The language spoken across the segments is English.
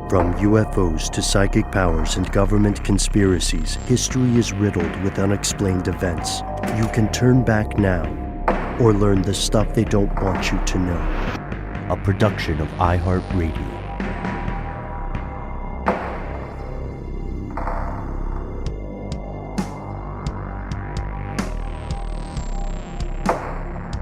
From UFOs to psychic powers and government conspiracies, history is riddled with unexplained events. You can turn back now or learn the stuff they don't want you to know. A production of iHeartRadio.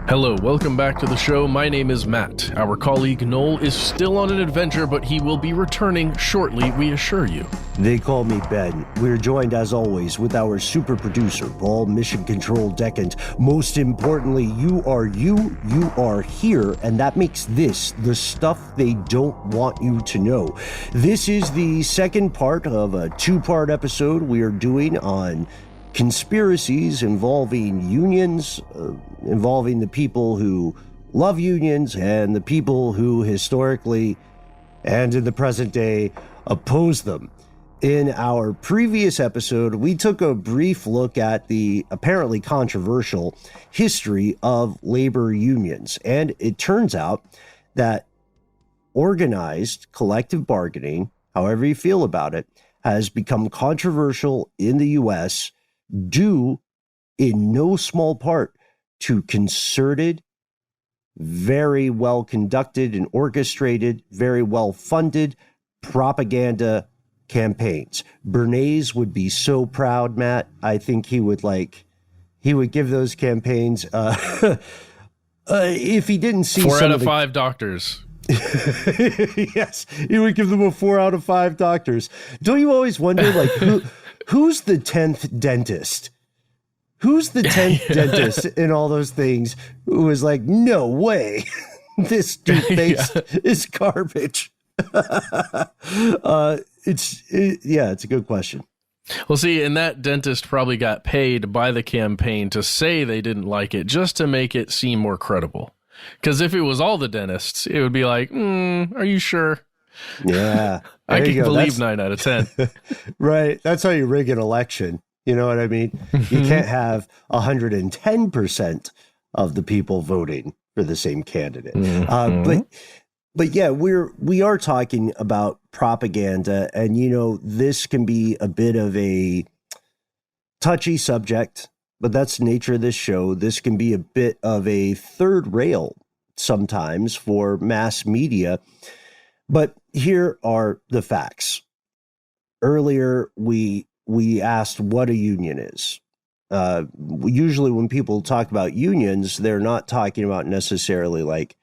Hello, welcome back to the show. My name is Matt. Our colleague Noel is still on an adventure, but he will be returning shortly, we assure you. They call me Ben. We're joined, as always, with our super producer, Paul Mission Control Decant. Most importantly, you are here, and that makes this the stuff they don't want you to know. This is the second part of a two-part episode we are doing on conspiracies involving unions, involving the people who love unions and the people who historically and in the present day oppose them. In our previous episode, we took a brief look at the apparently controversial history of labor unions, and it turns out that organized collective bargaining, however you feel about it, has become controversial in the U.S. due in no small part to concerted, very well conducted and orchestrated, very well funded propaganda campaigns. Bernays would be so proud, Matt. I think he would give those campaigns if he didn't see 4 out of 5 doctors. Yes, he would give them a 4 out of 5 doctors. Don't you always wonder, who's the 10th dentist? Who's the 10th dentist in all those things who was like, no way, this toothpaste is garbage? It's a good question. Well, see, and that dentist probably got paid by the campaign to say they didn't like it just to make it seem more credible. Because if it was all the dentists, it would be like, are you sure? Yeah. I can believe 9 out of 10. Right. That's how you rig an election. You know what I mean? You can't have 110% of the people voting for the same candidate. But yeah, we are talking about propaganda, and this can be a bit of a touchy subject, but that's the nature of this show. This can be a bit of a third rail sometimes for mass media. But here are the facts. Earlier, we asked what a union is. Usually when people talk about unions, they're not talking about necessarily like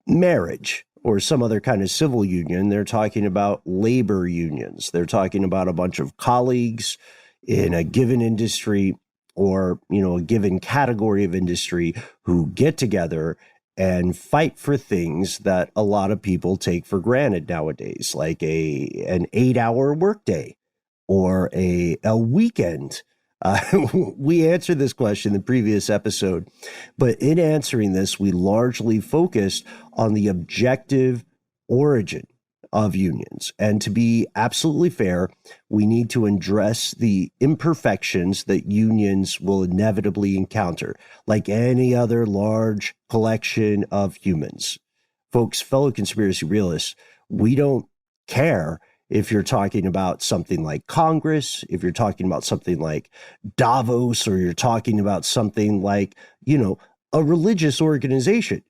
marriage or some other kind of civil union. They're talking about labor unions. They're talking about a bunch of colleagues in a given industry or, a given category of industry who get together and fight for things that a lot of people take for granted nowadays, like an 8-hour workday or a weekend. We answered this question in the previous episode, but in answering this, we largely focused on the objective origin of unions. And to be absolutely fair, we need to address the imperfections that unions will inevitably encounter, like any other large collection of humans. Folks, fellow conspiracy realists, we don't care if you're talking about something like Congress, if you're talking about something like Davos, or you're talking about something like, a religious organization.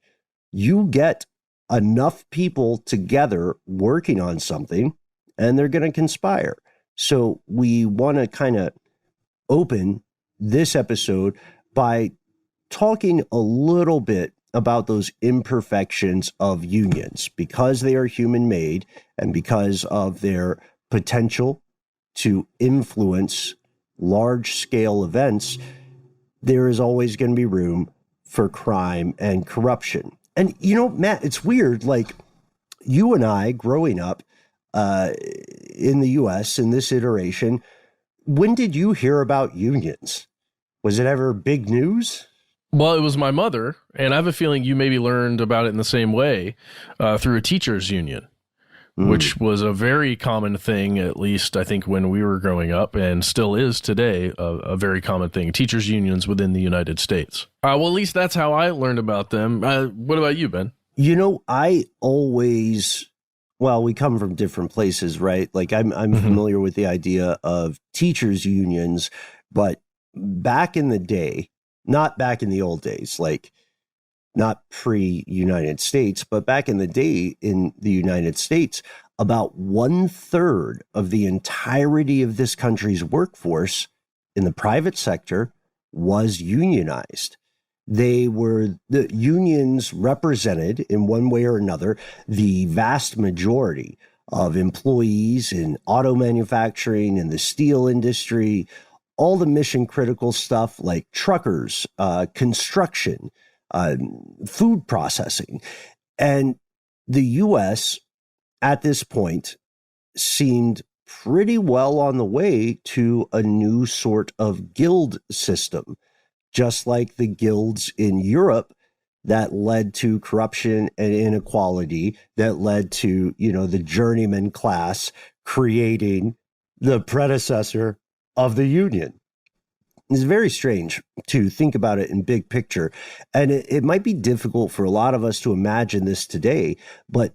You get enough people together working on something and they're going to conspire. So we want to kind of open this episode by talking a little bit about those imperfections of unions, because they are human-made and because of their potential to influence large-scale events. There is always going to be room for crime and corruption. And, Matt, it's weird, like you and I growing up in the U.S. in this iteration, when did you hear about unions? Was it ever big news? Well, it was my mother, and I have a feeling you maybe learned about it in the same way through a teachers' union, which was a very common thing, at least I think when we were growing up, and still is today a very common thing, teachers' unions within the United States. Well, at least that's how I learned about them. What about you, Ben? I always well, we come from different places, right? Like I'm familiar with the idea of teachers unions, but back in the day, not back in the old days, like not pre-United States, but back in the day in the United States, about 1/3 of the entirety of this country's workforce in the private sector was unionized. The unions represented in one way or another the vast majority of employees in auto manufacturing and the steel industry, all the mission critical stuff like truckers, construction, food processing. And the U.S. at this point seemed pretty well on the way to a new sort of guild system, just like the guilds in Europe that led to corruption and inequality, that led to, the journeyman class creating the predecessor of the union. It's very strange to think about it in big picture. And it might be difficult for a lot of us to imagine this today, but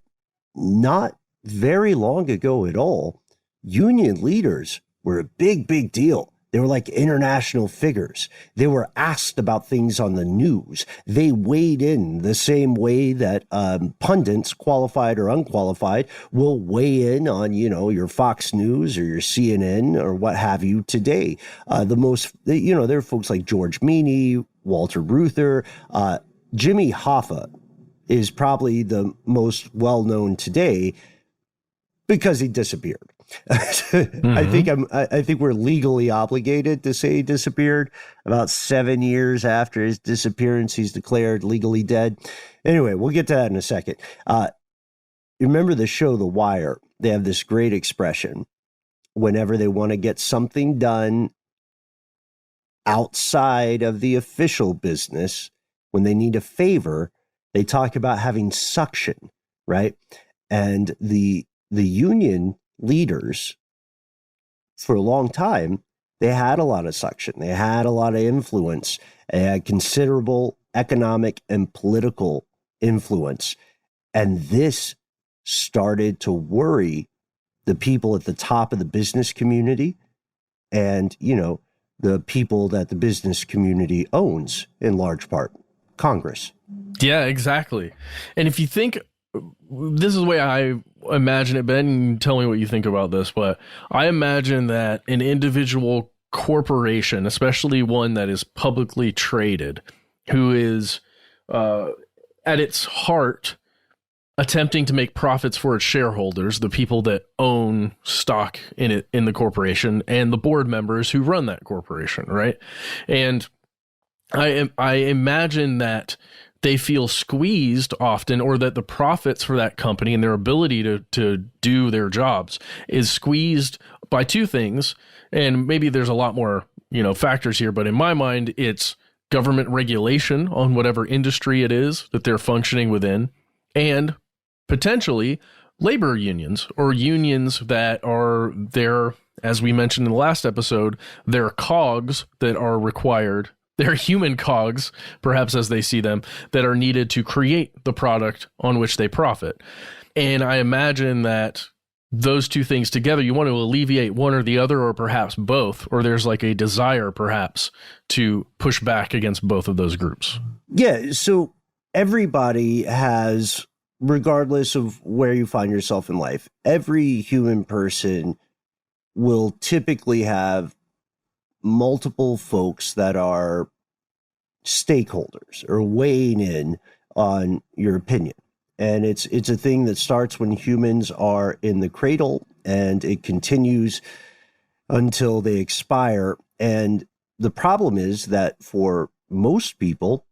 not very long ago at all, union leaders were a big, big deal. They were like international figures. They were asked about things on the news. They weighed in the same way that pundits, qualified or unqualified, will weigh in on, your Fox News or your CNN or what have you today. There are folks like George Meany, Walter Reuther, Jimmy Hoffa is probably the most well-known today because he disappeared. I think we're legally obligated to say he disappeared. About 7 years after his disappearance, he's declared legally dead. Anyway, we'll get to that in a second. Remember the show The Wire? They have this great expression whenever they want to get something done outside of the official business, when they need a favor, they talk about having suction, right? And the union leaders, for a long time, they had a lot of suction. They had a lot of influence. They had considerable economic and political influence. And this started to worry the people at the top of the business community and, the people that the business community owns in large part, Congress. Yeah, exactly. And if you think, this is the way I imagine it, Ben, tell me what you think about this, but I imagine that an individual corporation, especially one that is publicly traded, who is at its heart attempting to make profits for its shareholders, the people that own stock in the corporation, and the board members who run that corporation, right? And I imagine that they feel squeezed often, or that the profits for that company and their ability to do their jobs is squeezed by two things. And maybe there's a lot more, factors here, but in my mind, it's government regulation on whatever industry it is that they're functioning within, and potentially labor unions, or unions that are there, as we mentioned in the last episode, they're cogs that are required. They're human cogs, perhaps as they see them, that are needed to create the product on which they profit. And I imagine that those two things together, you want to alleviate one or the other, or perhaps both, or there's like a desire perhaps to push back against both of those groups. Yeah, so everybody has, regardless of where you find yourself in life, every human person will typically have multiple folks that are stakeholders or weighing in on your opinion. And it's a thing that starts when humans are in the cradle, and it continues until they expire. And the problem is that for most people,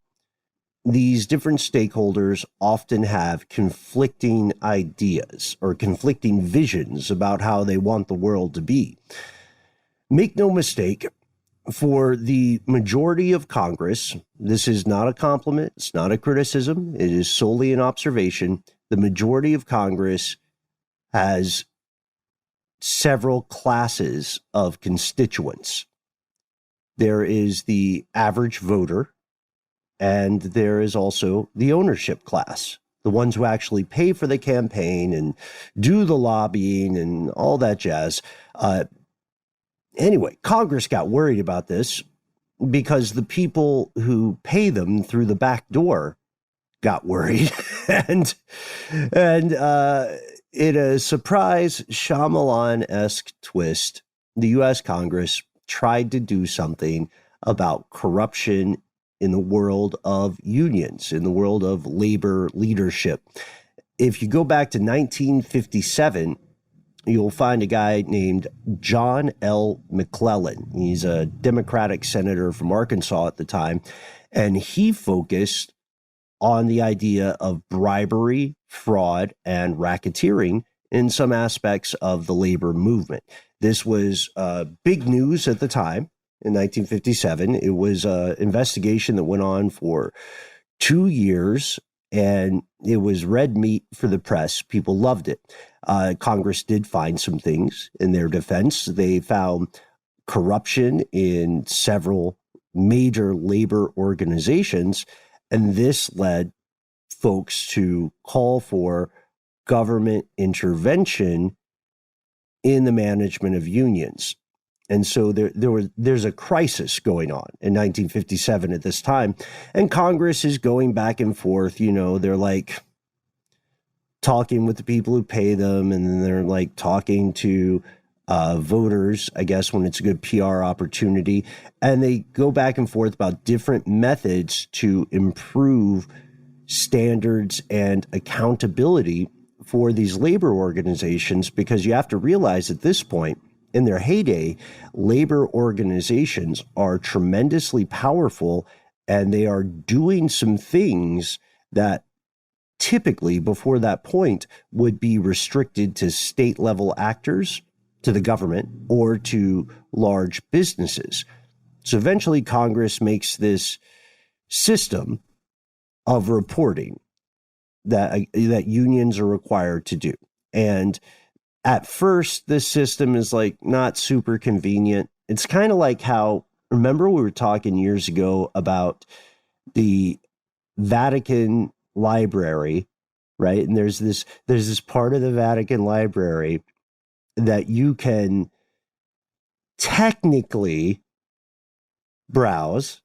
these different stakeholders often have conflicting ideas or conflicting visions about how they want the world to be. Make no mistake, for the majority of Congress, this is not a compliment, it's not a criticism, it is solely an observation. The majority of Congress has several classes of constituents. There is the average voter, and there is also the ownership class, the ones who actually pay for the campaign and do the lobbying and all that jazz. Anyway, Congress got worried about this because the people who pay them through the back door got worried. and in a surprise Shyamalan-esque twist, the U.S. Congress tried to do something about corruption in the world of unions, in the world of labor leadership. If you go back to 1957, you'll find a guy named John L. McClellan. He's a Democratic senator from Arkansas at the time, and he focused on the idea of bribery, fraud, and racketeering in some aspects of the labor movement. This was big news at the time. In 1957, it was an investigation that went on for 2 years, and it was red meat for the press. People loved it. Congress did find some things in their defense. They found corruption in several major labor organizations, and this led folks to call for government intervention in the management of unions. And so there's a crisis going on in 1957 at this time. And Congress is going back and forth. You know, they're like talking with the people who pay them, and then they're like talking to voters, I guess, when it's a good PR opportunity. And they go back and forth about different methods to improve standards and accountability for these labor organizations, because you have to realize at this point, in their heyday, labor organizations are tremendously powerful, and they are doing some things that typically before that point would be restricted to state level actors, to the government, or to large businesses. So eventually Congress makes this system of reporting that unions are required to do. And at first, this system is like not super convenient. It's kind of like how, remember we were talking years ago about the Vatican Library, right? And there's this part of the Vatican Library that you can technically browse,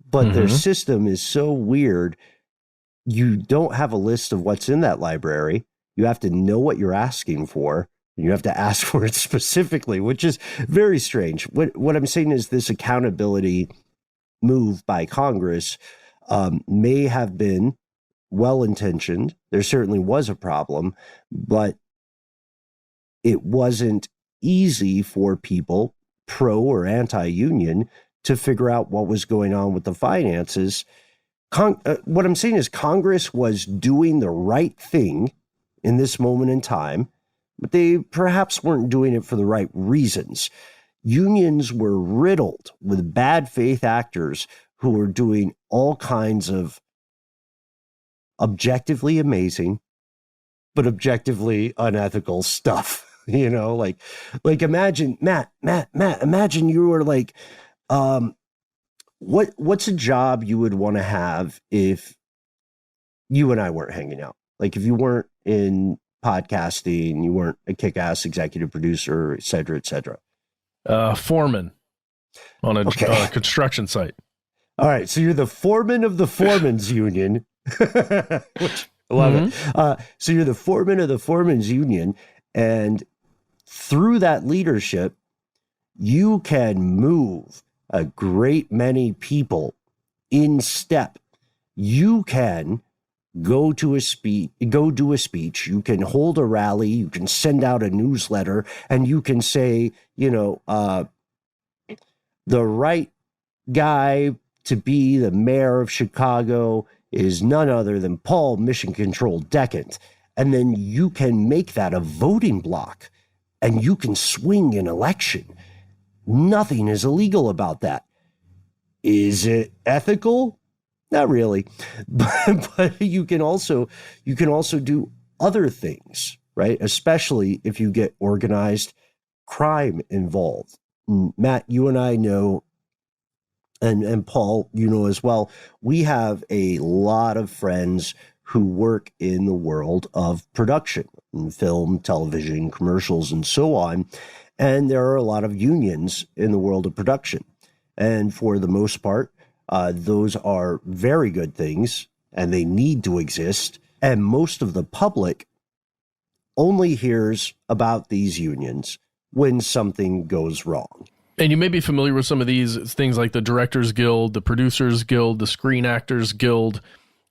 but their system is so weird. You don't have a list of what's in that library. You have to know what you're asking for. You have to ask for it specifically, which is very strange. What I'm saying is this accountability move by Congress may have been well-intentioned. There certainly was a problem, but it wasn't easy for people, pro or anti-union, to figure out what was going on with the finances. What I'm saying is Congress was doing the right thing in this moment in time, but they perhaps weren't doing it for the right reasons. Unions were riddled with bad faith actors who were doing all kinds of objectively amazing, but objectively unethical stuff. You know, like imagine, Matt, imagine you were like, what's a job you would want to have if you and I weren't hanging out? Like if you weren't in podcasting, you weren't a kick-ass executive producer, et cetera, et cetera. Foreman on a construction site. All right. So you're the foreman of the foreman's union. Which, I love it. So you're the foreman of the foreman's union. And through that leadership, you can move a great many people in step. You can go do a speech, you can hold a rally, you can send out a newsletter, and you can say, the right guy to be the mayor of Chicago is none other than Paul Mission Control Decant. And then you can make that a voting block, and you can swing an election. Nothing is illegal about that. Is it ethical? Not really, but you can also do other things, right? Especially if you get organized crime involved. Matt, you and I know, and Paul, you know as well, we have a lot of friends who work in the world of production, in film, television, commercials, and so on. And there are a lot of unions in the world of production. And for the most part, those are very good things, and they need to exist. And most of the public only hears about these unions when something goes wrong. And you may be familiar with some of these things like the Directors Guild, the Producers Guild, the Screen Actors Guild,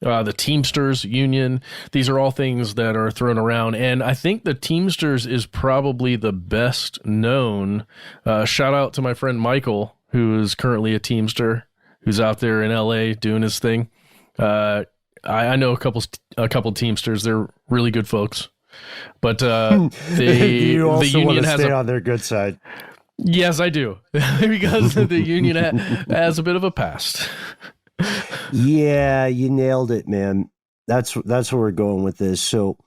the Teamsters Union. These are all things that are thrown around. And I think the Teamsters is probably the best known. Shout out to my friend Michael, who is currently a Teamster, who's out there in LA doing his thing. I know a couple Teamsters. They're really good folks. But you also the union want to has stay on their good side. Yes, I do. Because the union has a bit of a past. Yeah, you nailed it, man. That's where we're going with this. So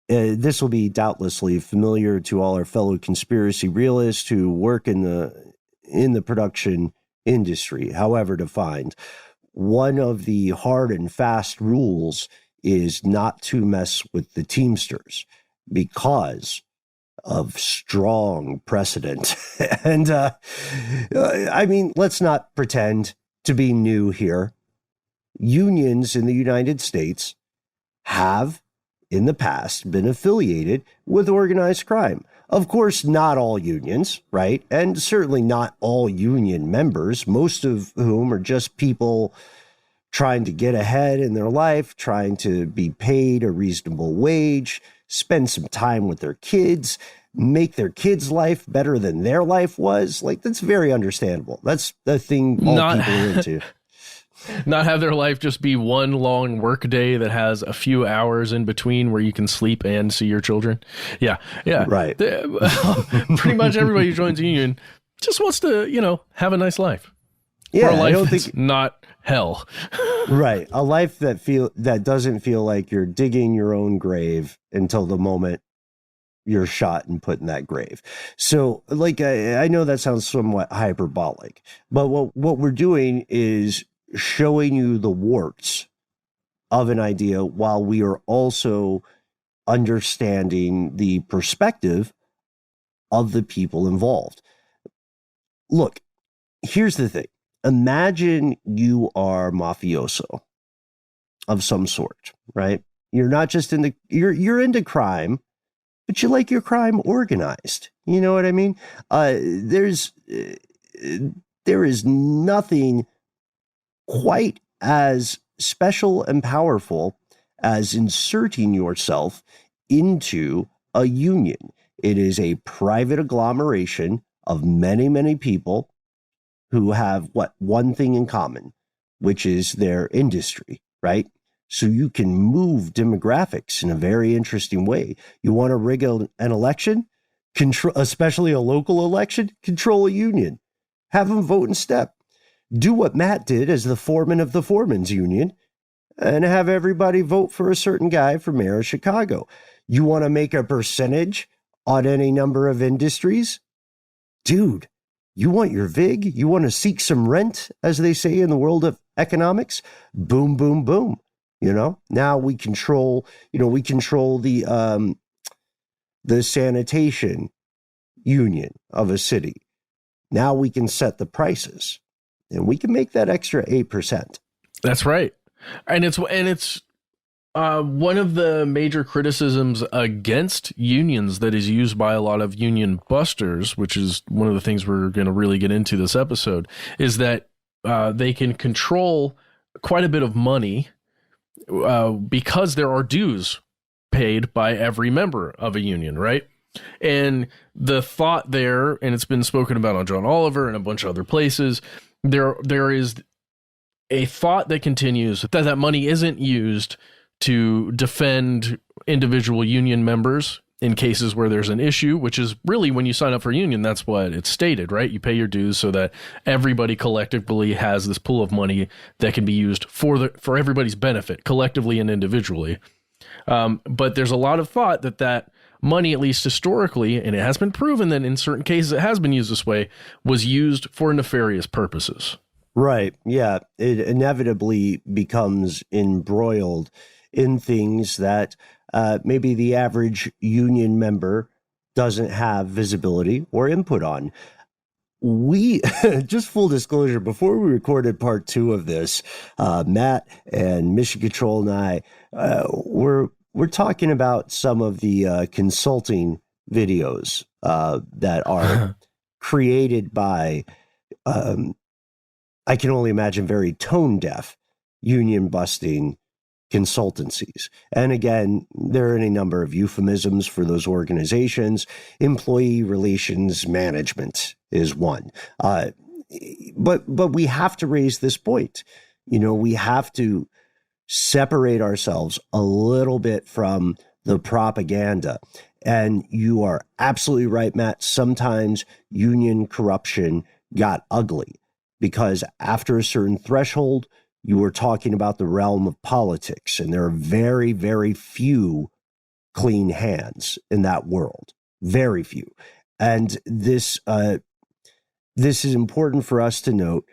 this will be doubtlessly familiar to all our fellow conspiracy realists who work in the production industry, however defined. One of the hard and fast rules is not to mess with the Teamsters because of strong precedent. And I mean, let's not pretend to be new here. Unions in the United States have in the past been affiliated with organized crime. Of course, not all unions, right? And certainly not all union members, most of whom are just people trying to get ahead in their life, trying to be paid a reasonable wage, spend some time with their kids, make their kids' life better than their life was. Like, that's very understandable. That's the thing all people are into. Not have their life just be one long work day that has a few hours in between where you can sleep and see your children. Yeah. Right. Pretty much everybody who joins a union just wants to, have a nice life. Yeah, or a life I don't that's think not hell. Right. A life that doesn't feel like you're digging your own grave until the moment you're shot and put in that grave. So, like, I know that sounds somewhat hyperbolic, but what we're doing is showing you the warts of an idea while we are also understanding the perspective of the people involved. Look, here's the thing. Imagine you are mafioso of some sort, right? You're not just you're into crime, but you like your crime organized. You know what I mean? There is nothing quite as special and powerful as inserting yourself into a union. It is a private agglomeration of many, many people who have one thing in common, which is their industry, right? So you can move demographics in a very interesting way. You want to rig an election, especially a local election, control a union, have them vote in step. Do what Matt did as the foreman of the foreman's union and have everybody vote for a certain guy for mayor of Chicago. You want to make a percentage on any number of industries? Dude, you want your VIG? You want to seek some rent, as they say in the world of economics? Boom, boom, boom. Now we control the sanitation union of a city. Now we can set the prices and we can make that extra 8%. That's right. And it's one of the major criticisms against unions that is used by a lot of union busters, which is one of the things we're going to really get into this episode, is that they can control quite a bit of money because there are dues paid by every member of a union, right? And the thought there, and it's been spoken about on John Oliver and a bunch of other places, there is a thought that continues that money isn't used to defend individual union members in cases where there's an issue, which is really when you sign up for a union, that's what it's stated, right? You pay your dues so that everybody collectively has this pool of money that can be used for everybody's benefit, collectively and individually. But there's a lot of thought that money, at least historically, and it has been proven that in certain cases it has been used this way, was used for nefarious purposes. Right. Yeah. It inevitably becomes embroiled in things that maybe the average union member doesn't have visibility or input on. We, just full disclosure, before we recorded part 2 of this, Matt and Mission Control and I, we're talking about some of the consulting videos that are created by, I can only imagine, very tone deaf union busting consultancies. And again, there are any number of euphemisms for those organizations. Employee relations management is one. But we have to raise this point. We have to separate ourselves a little bit from the propaganda. And you are absolutely right, Matt. Sometimes union corruption got ugly because after a certain threshold, you were talking about the realm of politics, and there are very, very few clean hands in that world. Very few. And this is important for us to note,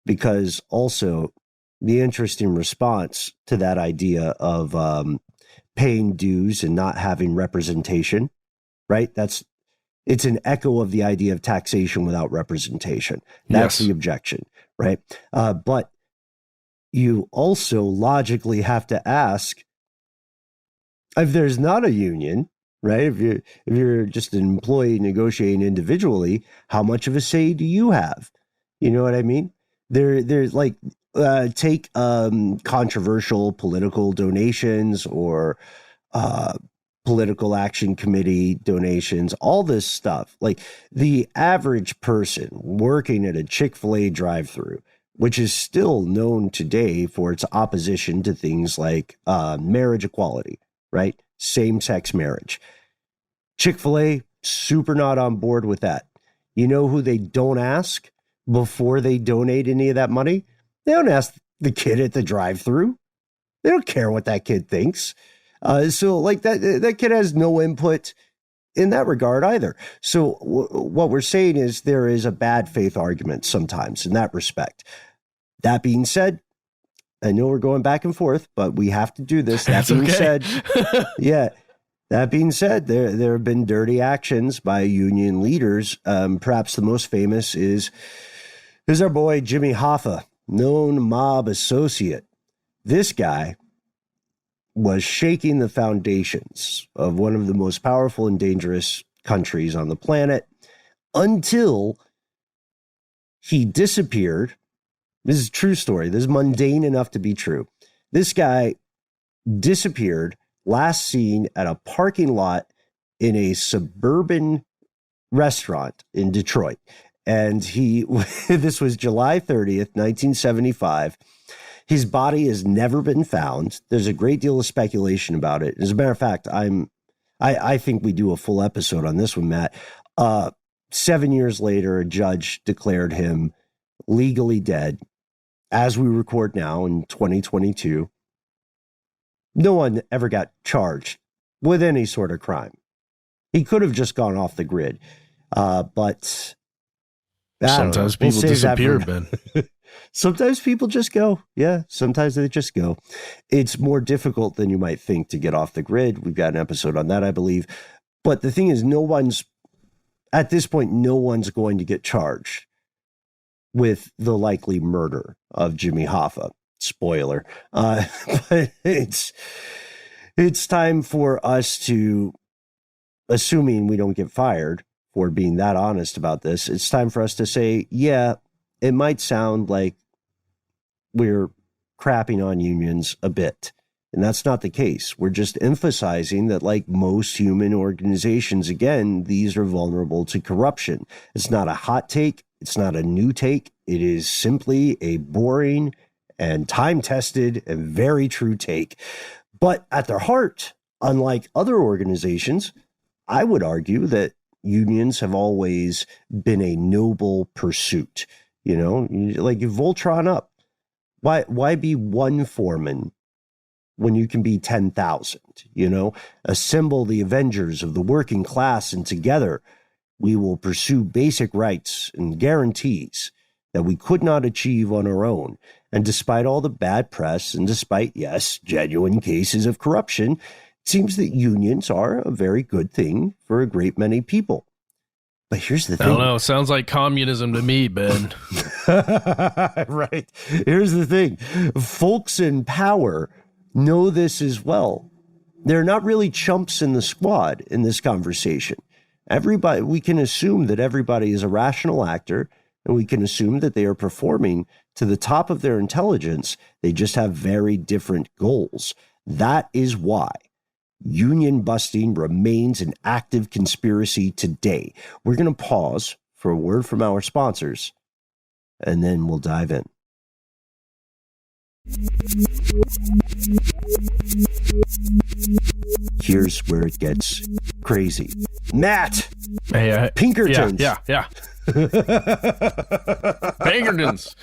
because also the interesting response to that idea of paying dues and not having representation, right? It's an echo of the idea of taxation without representation. That's the objection, right? But you also logically have to ask, if there's not a union, right? If you're just an employee negotiating individually, how much of a say do you have? You know what I mean? There's like, take controversial political donations or political action committee donations, all this stuff. Like the average person working at a Chick-fil-A drive-thru, which is still known today for its opposition to things like marriage equality, right? Same-sex marriage. Chick-fil-A, super not on board with that. You know who they don't ask before they donate any of that money? They don't ask the kid at the drive-thru. They don't care what that kid thinks. So like that kid has no input in that regard either. So what we're saying is there is a bad faith argument sometimes in that respect. That being said, I know we're going back and forth, but we have to do this. That being said, that being said, there have been dirty actions by union leaders. Perhaps the most famous is our boy Jimmy Hoffa, known mob associate. This guy was shaking the foundations of one of the most powerful and dangerous countries on the planet until he disappeared. This is a true story. This is mundane enough to be true. This guy disappeared, last seen at a parking lot in a suburban restaurant in Detroit. And this was July 30th, 1975. His body has never been found. There's a great deal of speculation about it. As a matter of fact, I think we do a full episode on this one, Matt. 7 years later, a judge declared him legally dead. As we record now in 2022, no one ever got charged with any sort of crime. He could have just gone off the grid. But sometimes people disappear, Ben. Sometimes people just go. Yeah, sometimes they just go. It's more difficult than you might think to get off the grid. We've got an episode on that, I believe. But the thing is, at this point, no one's going to get charged with the likely murder of Jimmy Hoffa. Spoiler. But it's time for us to, assuming we don't get fired for being that honest about this, it's time for us to say, yeah, it might sound like we're crapping on unions a bit. And that's not the case. We're just emphasizing that, like most human organizations, again, these are vulnerable to corruption. It's not a hot take. It's not a new take. It is simply a boring and time-tested and very true take. But at their heart, unlike other organizations, I would argue that unions have always been a noble pursuit. You know, like you Voltron up. Why be one foreman when you can be 10,000? You know, assemble the Avengers of the working class, and together we will pursue basic rights and guarantees. that we could not achieve on our own. And despite all the bad press and despite, yes, genuine cases of corruption, it seems that unions are a very good thing for a great many people. But here's the thing. I don't know. It sounds like communism to me, Ben. Right. Here's the thing. Folks in power know this as well. They're not really chumps in the squad in this conversation. Everybody, we can assume that everybody is a rational actor, and we can assume that they are performing to the top of their intelligence. They just have very different goals. That is why union busting remains an active conspiracy today. We're going to pause for a word from our sponsors, and then we'll dive in. Here's where it gets crazy. Matt! Hey, Pinkertons! Yeah. Pinkertons,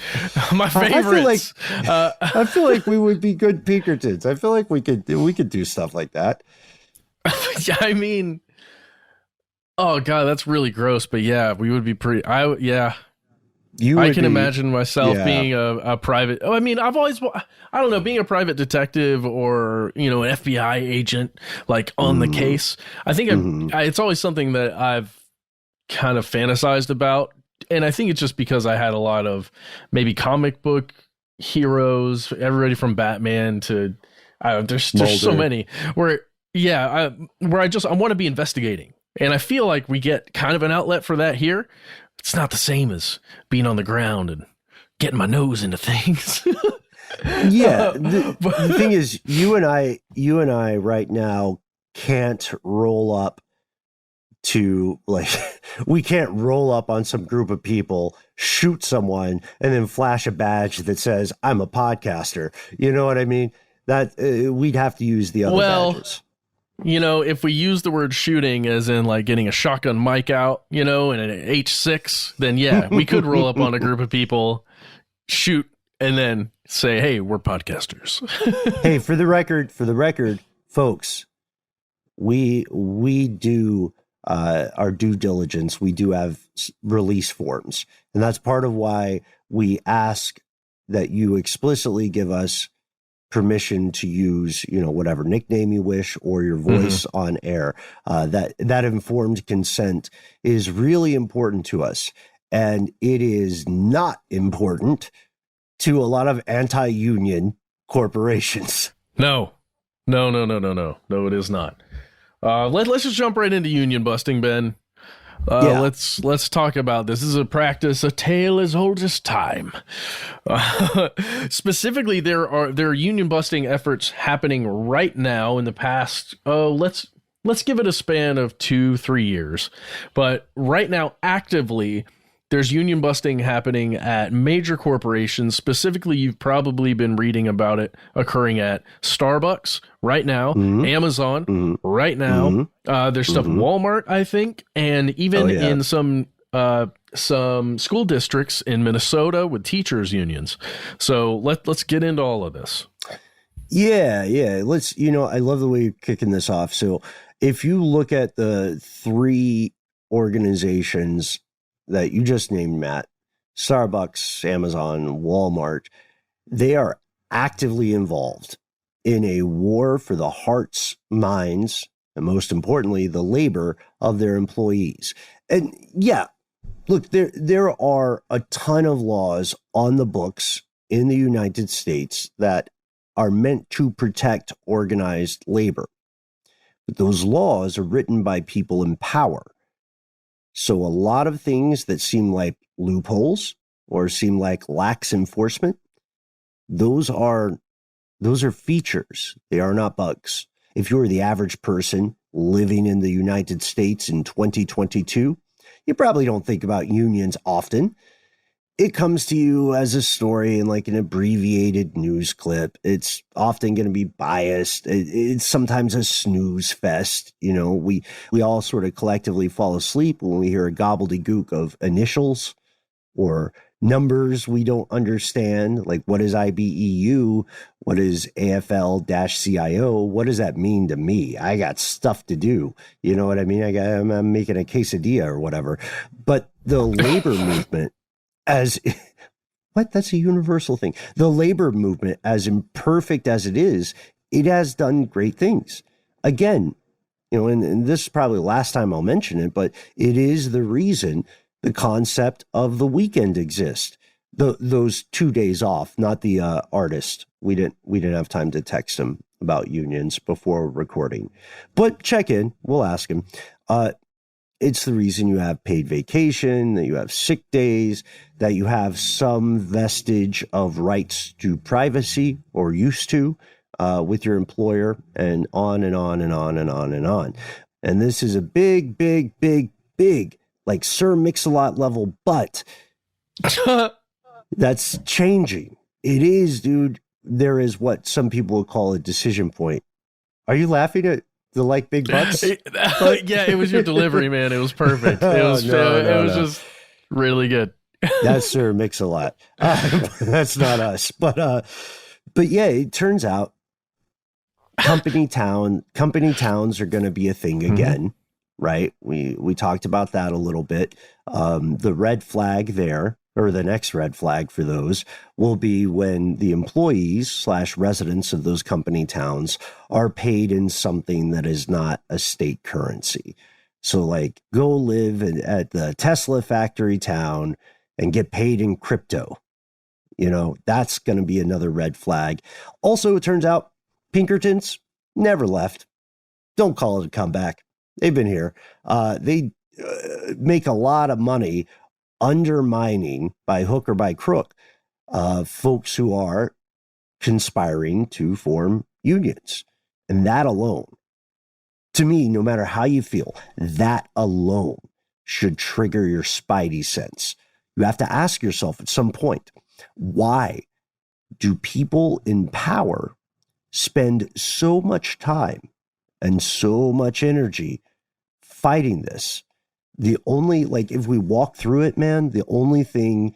my favorites. I feel like we would be good Pinkertons. I feel like we could do stuff like that. Yeah, I mean, oh god, that's really gross. But yeah, we would be pretty. I can imagine myself being a private. Oh, I mean, I don't know, being a private detective or an FBI agent, like on the case. I think it's always something that I've kind of fantasized about, and I think it's just because I had a lot of maybe comic book heroes, everybody from Batman to there's so many where I want to be investigating, and I feel like we get kind of an outlet for that here. It's not the same as being on the ground and getting my nose into things. Yeah, the thing is, you and I right now can't roll up to, like, we can't roll up on some group of people, shoot someone, and then flash a badge that says, I'm a podcaster. You know what I mean? That we'd have to use the other badges. If we use the word shooting as in like getting a shotgun mic out, and an H6, then yeah, we could roll up on a group of people, shoot, and then say, hey, we're podcasters. Hey, for the record, folks, we do our due diligence. We do have release forms, and that's part of why we ask that you explicitly give us permission to use, whatever nickname you wish or your voice on air. That informed consent is really important to us, and it is not important to a lot of anti-union corporations. No, it is not. Let's just jump right into union busting, Ben. Let's talk about this. This is a practice, a tale as old as time. Specifically, there are union busting efforts happening right now in the past. Let's give it a span of 2-3 years. But right now, actively, there's union busting happening at major corporations. Specifically, you've probably been reading about it occurring at Starbucks right now, Amazon right now. There's stuff Walmart, I think, and even in some school districts in Minnesota with teachers unions. So let's get into all of this. Yeah. Let's, I love the way you're kicking this off. So if you look at the 3 organizations that you just named, Matt, Starbucks, Amazon, Walmart, they are actively involved in a war for the hearts, minds, and most importantly, the labor of their employees. And yeah, look, there are a ton of laws on the books in the United States that are meant to protect organized labor. But those laws are written by people in power. So a lot of things that seem like loopholes or seem like lax enforcement, those are features. They are not bugs. If you're the average person living in the United States in 2022, you probably don't think about unions often. It comes to you as a story in like an abbreviated news clip. It's often going to be biased. It's sometimes a snooze fest. We all sort of collectively fall asleep when we hear a gobbledygook of initials or numbers we don't understand. Like, what is IBEU? What is AFL-CIO? What does that mean to me? I got stuff to do. You know what I mean? I'm making a quesadilla or whatever. But the labor movement, as What? That's a universal thing. The labor movement, as imperfect as it is, it has done great things. Again, and this is probably the last time I'll mention it, but it is the reason the concept of the weekend exists. Those 2 days off, not the artist. We didn't have time to text him about unions before recording, but check in. We'll ask him. It's the reason you have paid vacation, that you have sick days, that you have some vestige of rights to privacy, or used to, with your employer, and on and on and on and on and on. And this is a big, big, big, big, like Sir Mix-a-Lot level, but that's changing. It is, dude. There is what some people would call a decision point. Are you laughing at the like big butts? Yeah, it was your delivery, man. It was perfect. It was just really good. That's Sir Mix-a-Lot. That's not us. But yeah, it turns out company towns are going to be a thing again, right? We talked about that a little bit. The red flag there, or the next red flag for those, will be when the employees / residents of those company towns are paid in something that is not a state currency. So like, go live at the Tesla factory town and get paid in crypto. That's going to be another red flag. Also, it turns out Pinkertons never left. Don't call it a comeback. They've been here. They make a lot of money undermining, by hook or by crook, folks who are conspiring to form unions. And that alone, to me, no matter how you feel, that alone should trigger your spidey sense. You have to ask yourself at some point, why do people in power spend so much time and so much energy fighting this? The only, if we walk through it, man, the only thing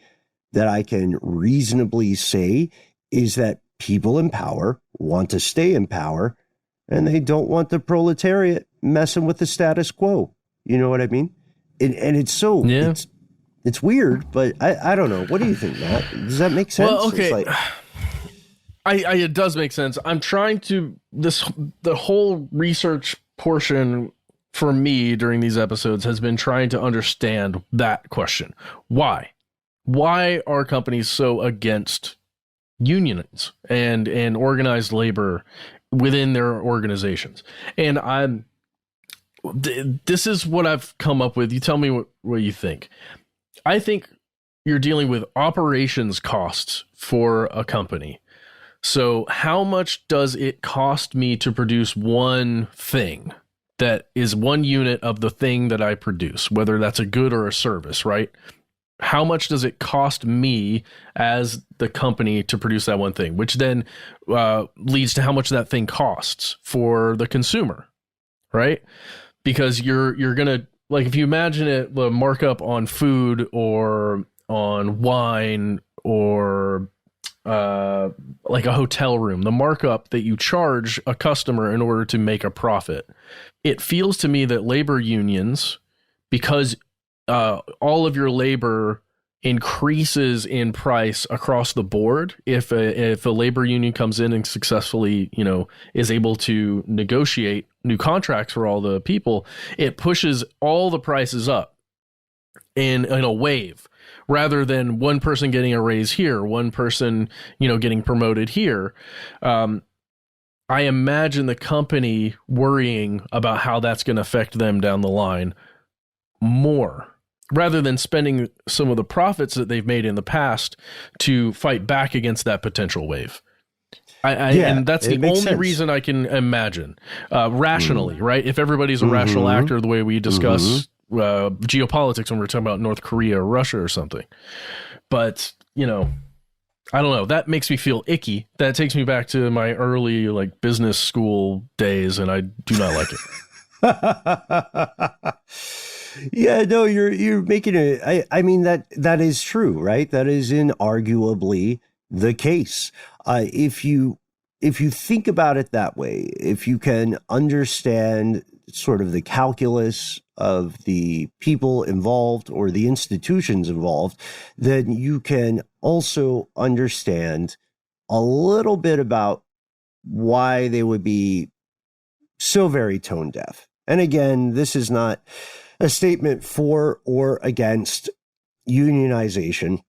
that I can reasonably say is that people in power want to stay in power, and they don't want the proletariat messing with the status quo. You know what I mean? And it's so, yeah. It's weird, but I don't know. What do you think, Matt? Does that make sense? Well, okay. It does make sense. I'm trying to, the whole research portion for me during these episodes has been trying to understand that question. Why are companies so against unions and organized labor within their organizations? And this is what I've come up with. You tell me what you think. I think you're dealing with operations costs for a company. So how much does it cost me to produce one thing that is one unit of the thing that I produce, whether that's a good or a service, right? How much does it cost me as the company to produce that one thing, which then leads to how much that thing costs for the consumer, right? Because you're going to, if you imagine it, the markup on food or on wine or like a hotel room, the markup that you charge a customer in order to make a profit. It feels to me that labor unions, because all of your labor increases in price across the board, if a labor union comes in and successfully, is able to negotiate new contracts for all the people, it pushes all the prices up in a wave, rather than one person getting a raise here, one person, getting promoted here. I imagine the company worrying about how that's going to affect them down the line more, rather than spending some of the profits that they've made in the past to fight back against that potential wave. And that's the only reason I can imagine, rationally, right? If everybody's a rational actor, the way we discuss geopolitics when we're talking about North Korea or Russia or something. But, I don't know. That makes me feel icky. That takes me back to my early business school days, and I do not like it. Yeah, no, you're making it. I mean, that is true, right? That is inarguably the case. If you think about it that way, if you can understand sort of the calculus of the people involved or the institutions involved, then you can also understand a little bit about why they would be so very tone deaf. And again, this is not a statement for or against unionization.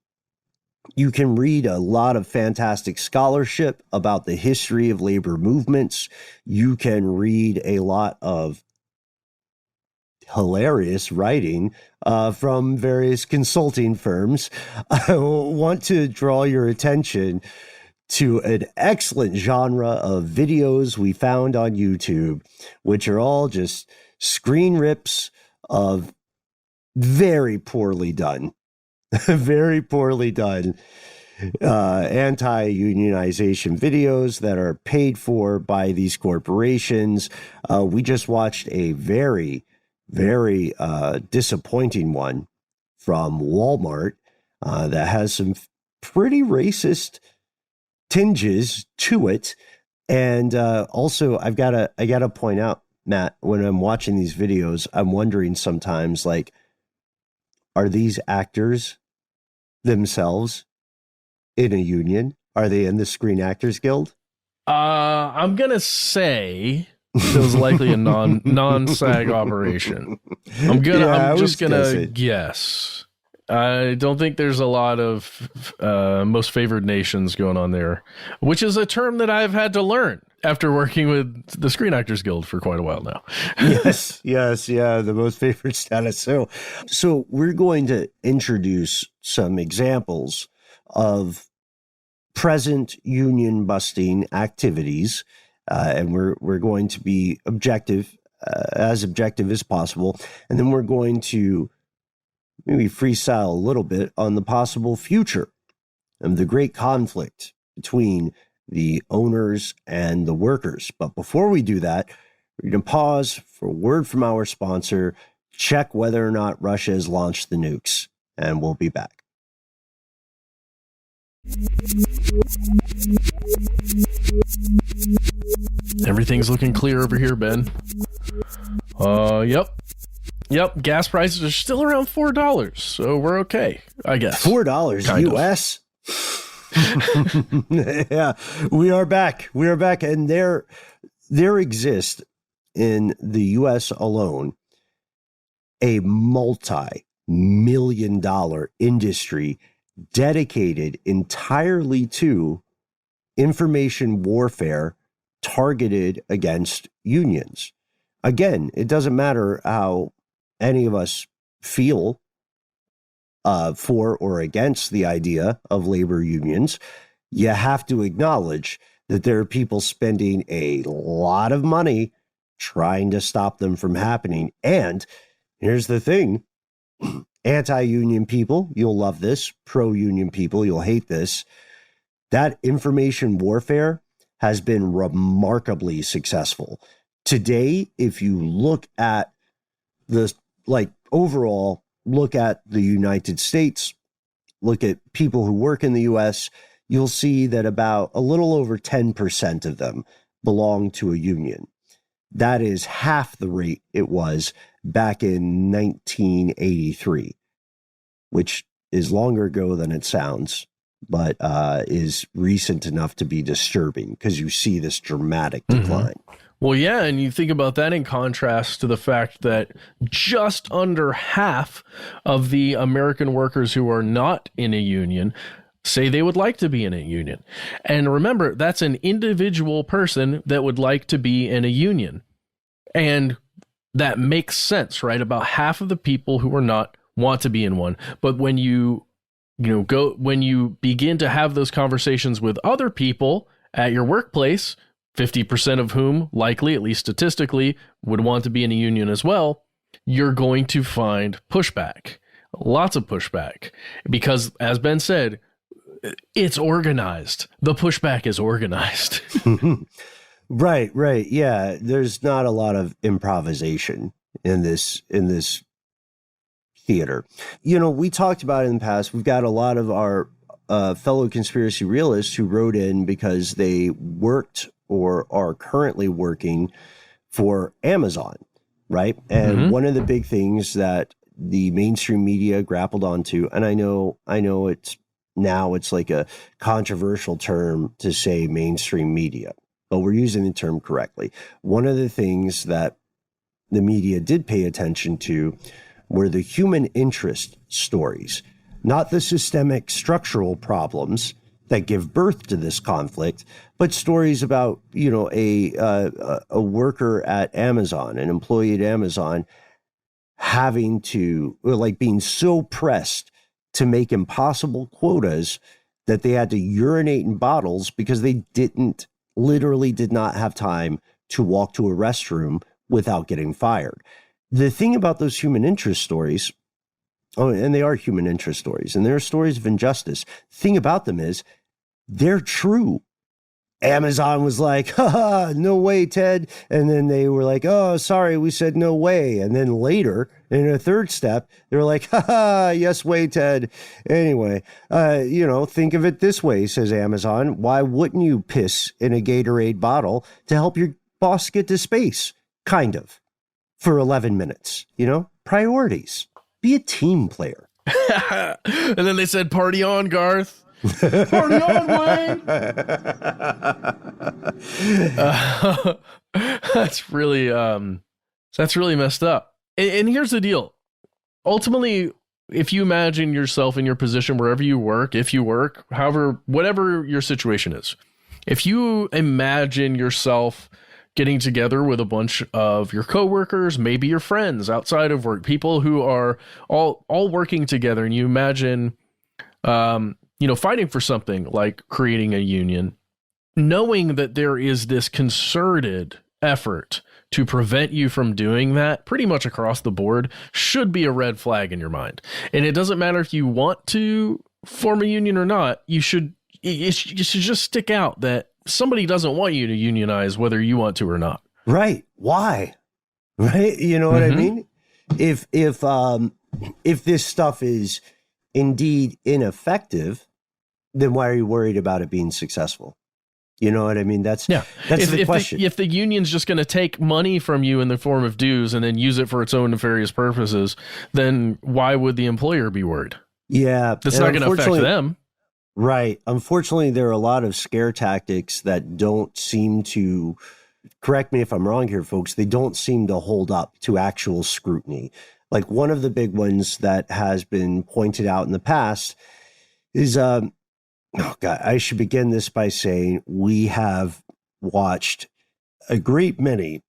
You can read a lot of fantastic scholarship about the history of labor movements. You can read a lot of hilarious writing from various consulting firms. I want to draw your attention to an excellent genre of videos we found on YouTube, which are all just screen rips of very poorly done, very poorly done anti-unionization videos that are paid for by these corporations. We just watched a very, very disappointing one from Walmart that has some pretty racist tinges to it. And also I gotta point out, Matt, when I'm watching these videos, I'm wondering sometimes, like, are these actors themselves in a union? Are they in the Screen Actors Guild? I'm gonna say it was likely a non-SAG operation. I'm just gonna guess. I don't think there's a lot of most favored nations going on there, which is a term that I've had to learn after working with the Screen Actors Guild for quite a while now. Yes, yeah, the most favored status. So we're going to introduce some examples of present union busting activities, and we're going to be objective as possible, and then we're going to maybe freestyle a little bit on the possible future of the great conflict between the owners and the workers. But before we do that, we're going to pause for a word from our sponsor, check whether or not Russia has launched the nukes, and we'll be back. Everything's looking clear over here, Ben. Yep, gas prices are still around $4, so we're okay, I guess. $4 kind US? Yeah, we are back, and there exists in the US alone a multi-million-dollar industry dedicated entirely to information warfare targeted against unions. Again, it doesn't matter how any of us feel for or against the idea of labor unions. You have to acknowledge that there are people spending a lot of money trying to stop them from happening. And here's the thing, anti-union people, you'll love this. Pro-union people, you'll hate this. That information warfare has been remarkably successful. Today, if you look at the overall, look at the United States, look at people who work in the US, you'll see that about a little over 10% of them belong to a union. That is half the rate it was back in 1983, which is longer ago than it sounds, but is recent enough to be disturbing because you see this dramatic decline. Mm-hmm. Well, yeah, and you think about that in contrast to the fact that just under half of the American workers who are not in a union say they would like to be in a union. And remember, that's an individual person that would like to be in a union. And that makes sense, right? About half of the people who are not want to be in one. But when you begin to have those conversations with other people at your workplace, 50% of whom likely, at least statistically, would want to be in a union as well, you're going to find pushback, lots of pushback, because as Ben said, it's organized. The pushback is organized. Right. Yeah. There's not a lot of improvisation in this theater. We talked about it in the past. We've got a lot of our fellow conspiracy realists who wrote in because they worked or are currently working for Amazon. right? And one of the big things that the mainstream media grappled onto, and I know it's like a controversial term to say mainstream media, but we're using the term correctly. One of the things that the media did pay attention to were the human interest stories, not the systemic structural problems that give birth to this conflict, but stories about, a worker at Amazon, an employee at Amazon, having to, being so pressed to make impossible quotas that they had to urinate in bottles because they literally did not have time to walk to a restroom without getting fired. The thing about those human interest stories, and they are human interest stories, and they're stories of injustice. The thing about them is they're true. Amazon was like, haha, no way, Ted. And then they were like, oh, sorry, we said no way. And then later, in a third step, they were like, haha, yes way, Ted. Anyway, think of it this way, says Amazon. Why wouldn't you piss in a Gatorade bottle to help your boss get to space? Kind of. For 11 minutes, priorities. Be a team player. And then they said, party on, Garth. Party on, Wayne. That's really messed up. And here's the deal. Ultimately, if you imagine yourself in your position wherever you work, if you work, however, whatever your situation is, if you imagine yourself getting together with a bunch of your coworkers, maybe your friends outside of work, people who are all working together, and you imagine, fighting for something like creating a union, knowing that there is this concerted effort to prevent you from doing that pretty much across the board should be a red flag in your mind. And it doesn't matter if you want to form a union or not. You should just stick out that somebody doesn't want you to unionize whether you want to or not. Right. Why? Right. You know what I mean? If this stuff is indeed ineffective, then why are you worried about it being successful? You know what I mean? That's the question. If the union's just going to take money from you in the form of dues and then use it for its own nefarious purposes, then why would the employer be worried? Yeah. That's not going to affect them. Right. Unfortunately, there are a lot of scare tactics that don't seem to, correct me if I'm wrong here, folks, they don't seem to hold up to actual scrutiny. Like one of the big ones that has been pointed out in the past is, I should begin this by saying we have watched a great many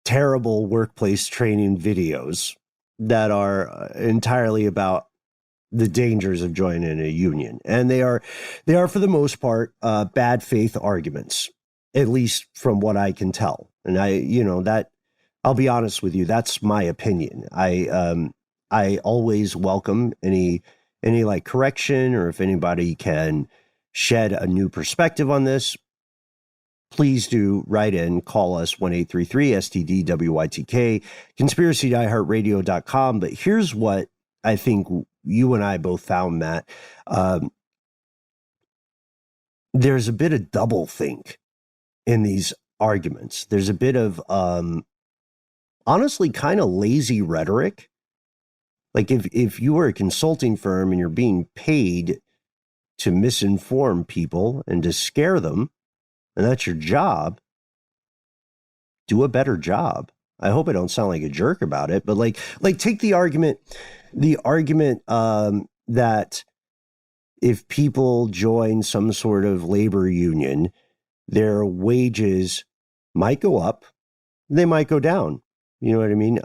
terrible workplace training videos that are entirely about the dangers of joining a union. And they are for the most part, bad faith arguments, at least from what I can tell. And I'll be honest with you, that's my opinion. I always welcome any like correction, or if anybody can shed a new perspective on this, please do write in, call us 1-833-STDWYTK, conspiracy@iHeartRadio.com. But here's what I think you and I both found, Matt. There's a bit of doublethink in these arguments. There's a bit of, honestly, kind of lazy rhetoric. Like if you were a consulting firm and you're being paid to misinform people and to scare them, and that's your job, do a better job. I hope I don't sound like a jerk about it, but like take the argument that if people join some sort of labor union, their wages might go up, they might go down. You know what I mean?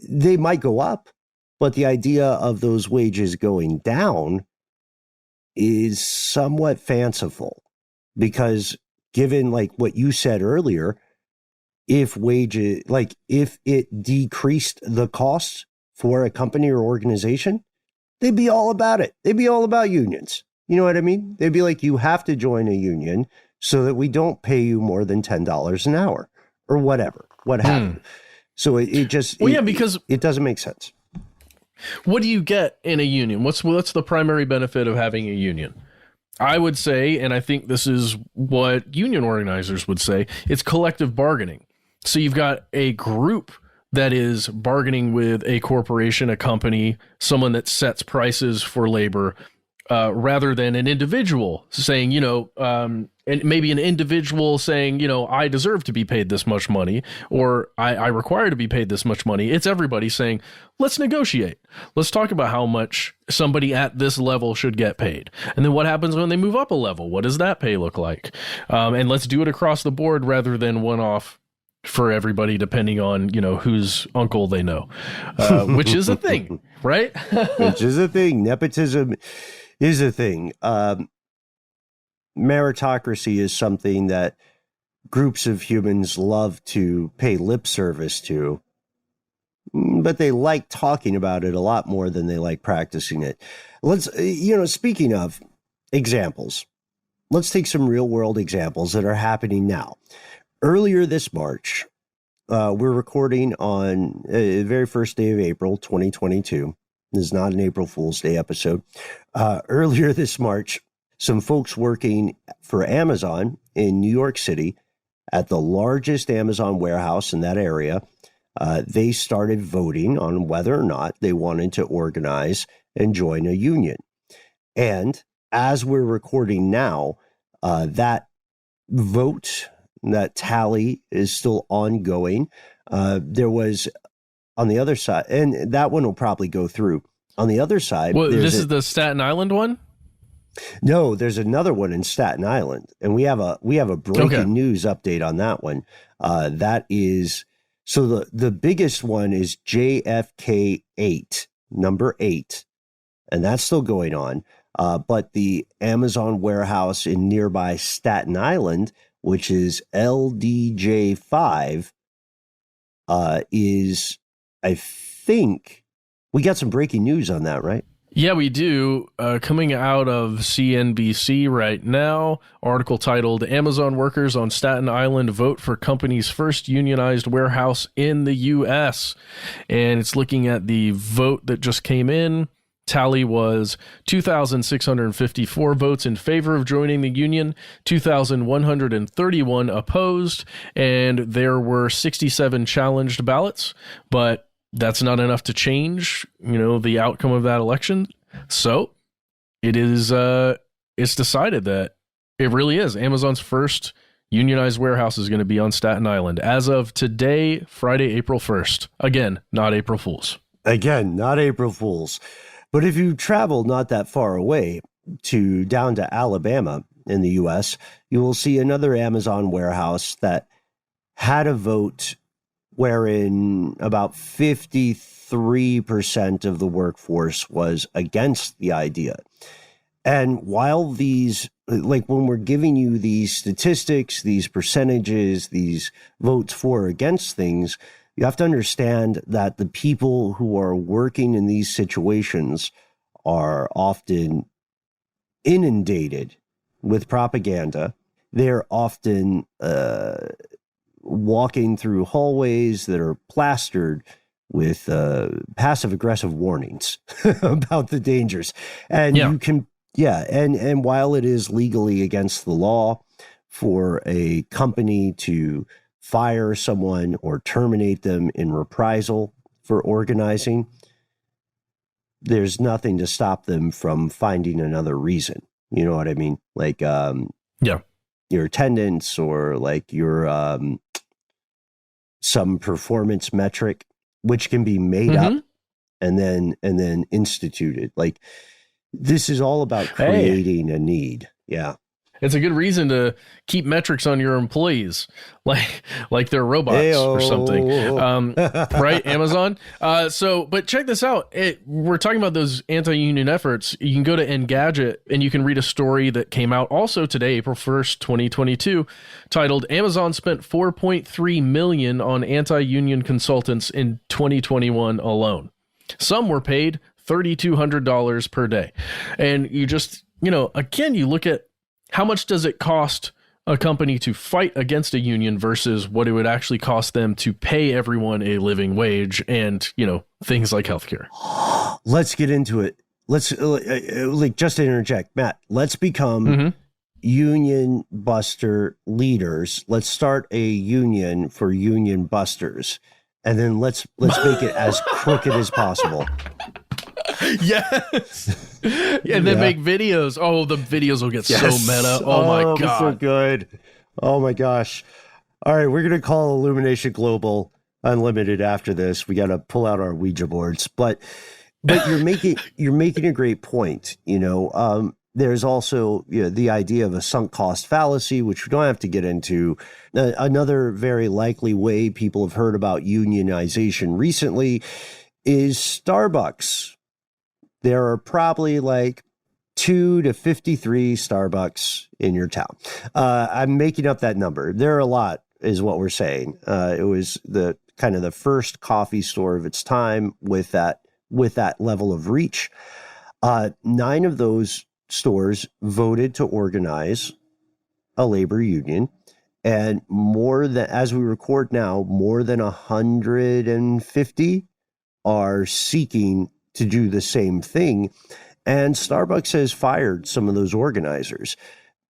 They might go up, but the idea of those wages going down is somewhat fanciful, because given like what you said earlier, if it decreased the costs for a company or organization, they'd be all about it. They'd be all about unions. You know what I mean? They'd be like, you have to join a union so that we don't pay you more than $10 an hour or whatever, what have you. So because it doesn't make sense. What do you get in a union? What's the primary benefit of having a union? I would say, and I think this is what union organizers would say, it's collective bargaining. So you've got a group that is bargaining with a corporation, a company, someone that sets prices for labor, rather than an individual saying, and maybe an individual saying, I deserve to be paid this much money, or I require to be paid this much money. It's everybody saying, let's negotiate. Let's talk about how much somebody at this level should get paid. And then what happens when they move up a level? What does that pay look like? And let's do it across the board rather than one off for everybody, depending on, whose uncle they know, which is a thing, right? Which is a thing. Nepotism is a thing. Meritocracy is something that groups of humans love to pay lip service to, but they like talking about it a lot more than they like practicing it. Speaking of examples, let's take some real world examples that are happening now. Earlier this March, we're recording on the very first day of April, 2022. This is not an April Fool's Day episode. Earlier this March, some folks working for Amazon in New York City at the largest Amazon warehouse in that area, they started voting on whether or not they wanted to organize and join a union. And as we're recording now, that vote, that tally is still ongoing. There was on the other side, and that one will probably go through. On the other side, well, this is the Staten Island one. No, there's another one in Staten Island, and we have a breaking news update on that one. That is so the biggest one is JFK 8, number 8, and that's still going on. But the Amazon warehouse in nearby Staten Island, which is LDJ 5, is, I think, we got some breaking news on that, right? Yeah, we do. Coming out of CNBC right now, article titled "Amazon Workers on Staten Island Vote for Company's First Unionized Warehouse in the U.S." And it's looking at the vote that just came in. Tally was 2,654 votes in favor of joining the union, 2,131 opposed, and there were 67 challenged ballots, but that's not enough to change, the outcome of that election. So it is, it's decided that it really is Amazon's first unionized warehouse is going to be on Staten Island as of today, Friday, April 1st. Again, not April Fools. Again, not April Fools. But if you travel not that far away down to Alabama in the U.S., you will see another Amazon warehouse that had a vote wherein about 53% of the workforce was against the idea. And while these, like when we're giving you these statistics, these percentages, these votes for or against things, you have to understand that the people who are working in these situations are often inundated with propaganda. They're often walking through hallways that are plastered with passive-aggressive warnings about the dangers. And and while it is legally against the law for a company to fire someone or terminate them in reprisal for organizing, there's nothing to stop them from finding another reason. You know what I mean? Like, your attendance or like your some performance metric, which can be made up and then instituted. Like, this is all about creating a need. Yeah. It's a good reason to keep metrics on your employees, like they're robots or something, right? Amazon. But check this out. We're talking about those anti-union efforts. You can go to Engadget and you can read a story that came out also today, April 1st, 2022, titled "Amazon Spent $4.3 million on Anti-Union Consultants in 2021 Alone. Some were paid $3,200 per day." And you just, again, you look at how much does it cost a company to fight against a union versus what it would actually cost them to pay everyone a living wage and, things like healthcare. Let's get into it. Let's just to interject, Matt, let's become union buster leaders. Let's start a union for union busters. and then let's make it as crooked as possible. Yes. And then make videos. Oh, the videos will get so meta. Oh my God. So good. Oh my gosh. All right. We're going to call Illumination Global Unlimited after this. We got to pull out our Ouija boards, but you're making a great point. There's also the idea of a sunk cost fallacy, which we don't have to get into. Another very likely way people have heard about unionization recently is Starbucks. There are probably like 2 to 53 Starbucks in your town. I'm making up that number. There are a lot, is what we're saying. It was the kind of the first coffee store of its time with that level of reach. 9 of those stores voted to organize a labor union, and as we record now, more than 150 are seeking to do the same thing. And Starbucks has fired some of those organizers.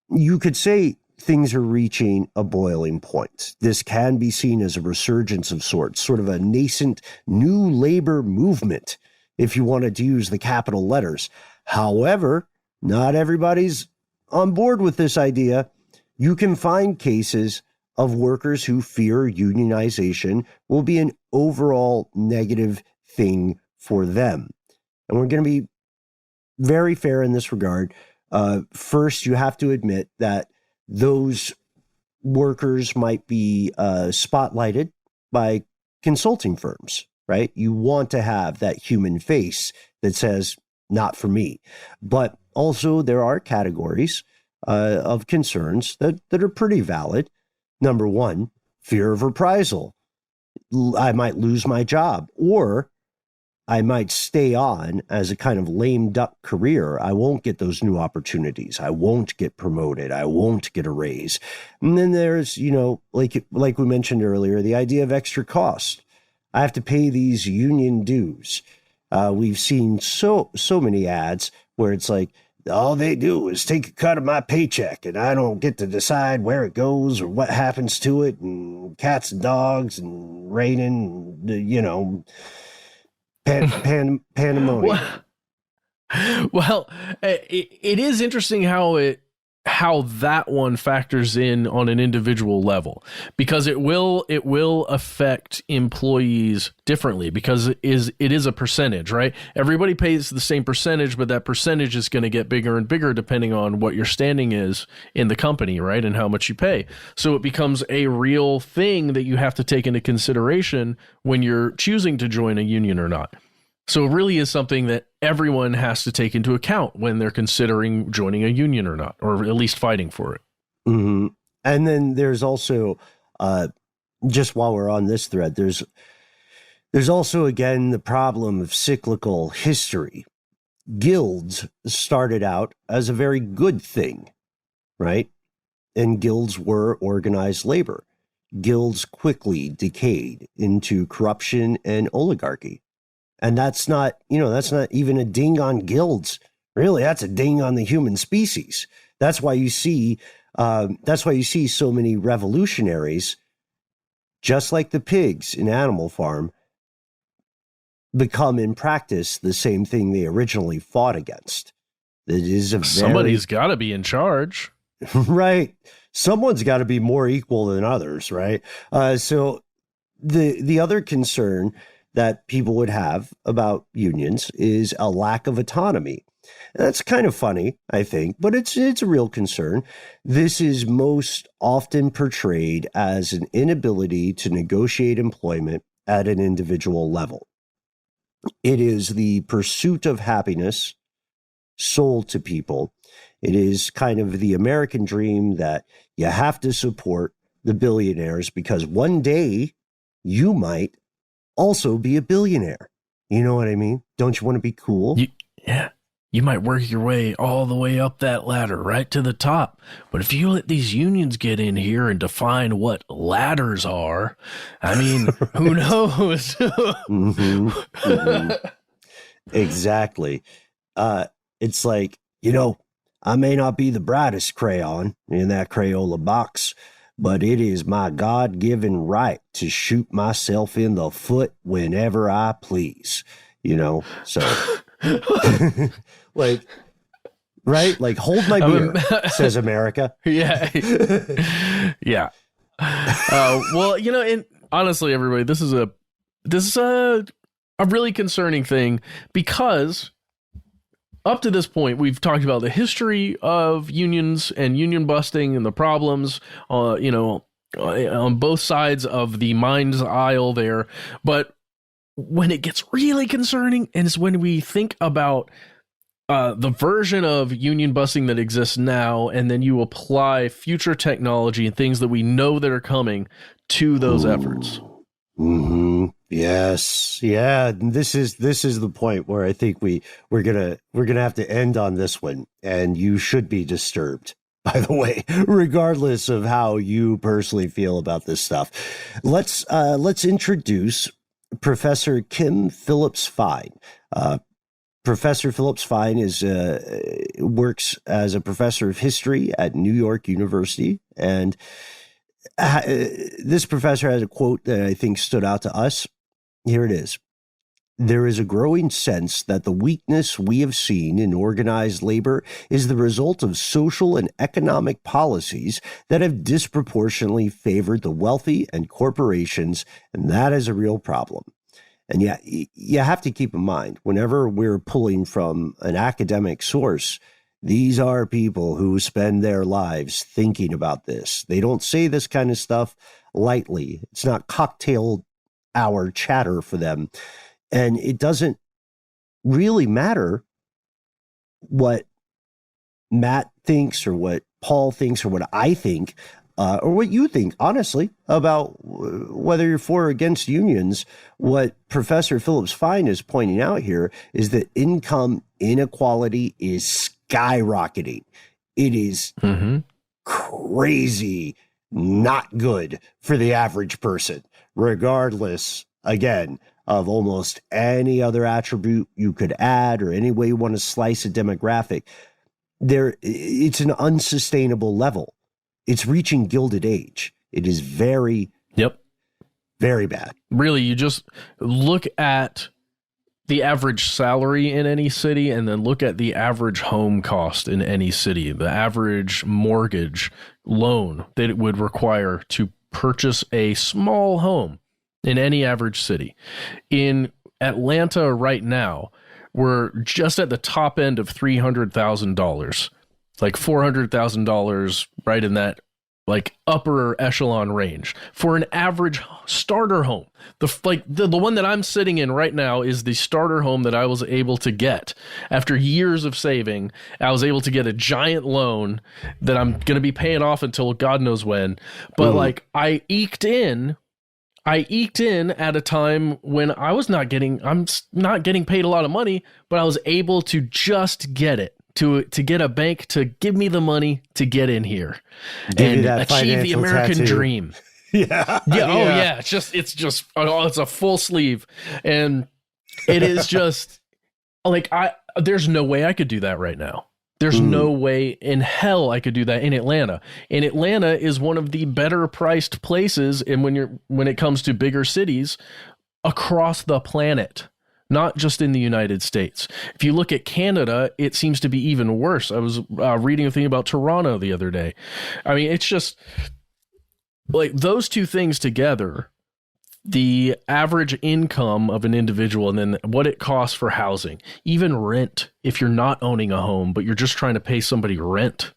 You could say things are reaching a boiling point. This can be seen as a resurgence of sorts, sort of a nascent new labor movement, if you wanted to use the capital letters. However, not everybody's on board with this idea. You can find cases of workers who fear unionization will be an overall negative thing for them. And we're going to be very fair in this regard. First, you have to admit that those workers might be spotlighted by consulting firms, right? You want to have that human face that says, not for me. But also there are categories of concerns that are pretty valid. Number one, fear of reprisal. I might lose my job, or I might stay on as a kind of lame duck career. I won't get those new opportunities. I won't get promoted. I won't get a raise. And then there's, like we mentioned earlier, the idea of extra cost. I have to pay these union dues. We've seen so many ads where it's like, all they do is take a cut of my paycheck and I don't get to decide where it goes or what happens to it, and cats and dogs and raining, pandemonium. Well, it is interesting how that one factors in on an individual level, because it will affect employees differently, because it is a percentage, right? Everybody pays the same percentage, but that percentage is going to get bigger and bigger depending on what your standing is in the company, right? And how much you pay. So it becomes a real thing that you have to take into consideration when you're choosing to join a union or not. So it really is something that everyone has to take into account when they're considering joining a union or not, or at least fighting for it. Mm-hmm. And then there's also, just while we're on this thread, there's also, again, the problem of cyclical history. Guilds started out as a very good thing, right? And guilds were organized labor. Guilds quickly decayed into corruption and oligarchy. And that's not even a ding on guilds. Really, that's a ding on the human species. That's why you see so many revolutionaries, just like the pigs in Animal Farm, become in practice the same thing they originally fought against. It is somebody's got to be in charge, right? Someone's got to be more equal than others, right? So the other concern that people would have about unions is a lack of autonomy. And that's kind of funny, I think, but it's a real concern. This is most often portrayed as an inability to negotiate employment at an individual level. It is the pursuit of happiness sold to people. It is kind of the American dream that you have to support the billionaires because one day you might also be a billionaire. You know what I mean? Don't you want to be cool? You might work your way all the way up that ladder right to the top. But if you let these unions get in here and define what ladders are, I mean, who knows? Mm-hmm. Exactly. It's like, I may not be the brightest crayon in that Crayola box, but it is my God-given right to shoot myself in the foot whenever I please. You know, so like, right? Like, hold my beer, says America. Yeah. Yeah. Well, you know, and honestly, everybody, this is a really concerning thing, because up to this point, we've talked about the history of unions and union busting and the problems, you know, on both sides of the mind's aisle there. But when it gets really concerning, and it's when we think about the version of union busting that exists now, and then you apply future technology and things that we know that are coming to those efforts. Mm-hmm. Yes. Yeah. This is the point where I think we're gonna have to end on this one, and you should be disturbed, by the way, regardless of how you personally feel about this stuff. Let's introduce Professor Kim Phillips Fine. Professor Phillips Fine works as a professor of history at New York University, and this professor has a quote that I think stood out to us. Here it is. There is a growing sense that the weakness we have seen in organized labor is the result of social and economic policies that have disproportionately favored the wealthy and corporations, and that is a real problem. And yeah, you have to keep in mind, whenever we're pulling from an academic source, these are people who spend their lives thinking about this. They don't say this kind of stuff lightly. It's not cocktail hour chatter for them. And it doesn't really matter what Matt thinks or what Paul thinks or what I think or what you think, honestly, about whether you're for or against unions. What Professor Phillips Fine is pointing out here is that income inequality is skyrocketing. It is crazy, not good for the average person, regardless, again, of almost any other attribute you could add or any way you want to slice a demographic. It's an unsustainable level. It's reaching Gilded Age. It is very, very bad. Really, you just look at the average salary in any city and then look at the average home cost in any city, the average mortgage loan that it would require to purchase a small home in any average city. In Atlanta right now, we're just at the top end of $300,000, like $400,000, right in that like upper echelon range for an average starter home. The one that I'm sitting in right now is the starter home that I was able to get after years of saving. I was able to get a giant loan that I'm going to be paying off until God knows when. But like I eked in at a time when I'm not getting paid a lot of money, but I was able to just get it. To get a bank to give me the money to get in here and achieve the American dream. Yeah. It's a full sleeve. And it is just like, there's no way I could do that right now. There's no way in hell I could do that in Atlanta. And Atlanta is one of the better priced places. And when it comes to bigger cities across the planet, not just in the United States. If you look at Canada, it seems to be even worse. I was reading a thing about Toronto the other day. I mean, it's just like those two things together, the average income of an individual and then what it costs for housing, even rent, if you're not owning a home, but you're just trying to pay somebody rent,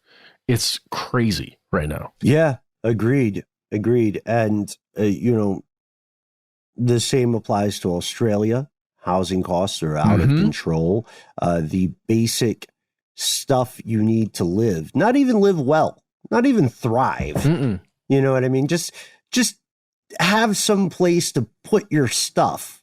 it's crazy right now. Yeah, agreed. And, the same applies to Australia. Housing costs are out of control. The basic stuff you need to live, not even live well, not even thrive. You know what I mean? Just have some place to put your stuff,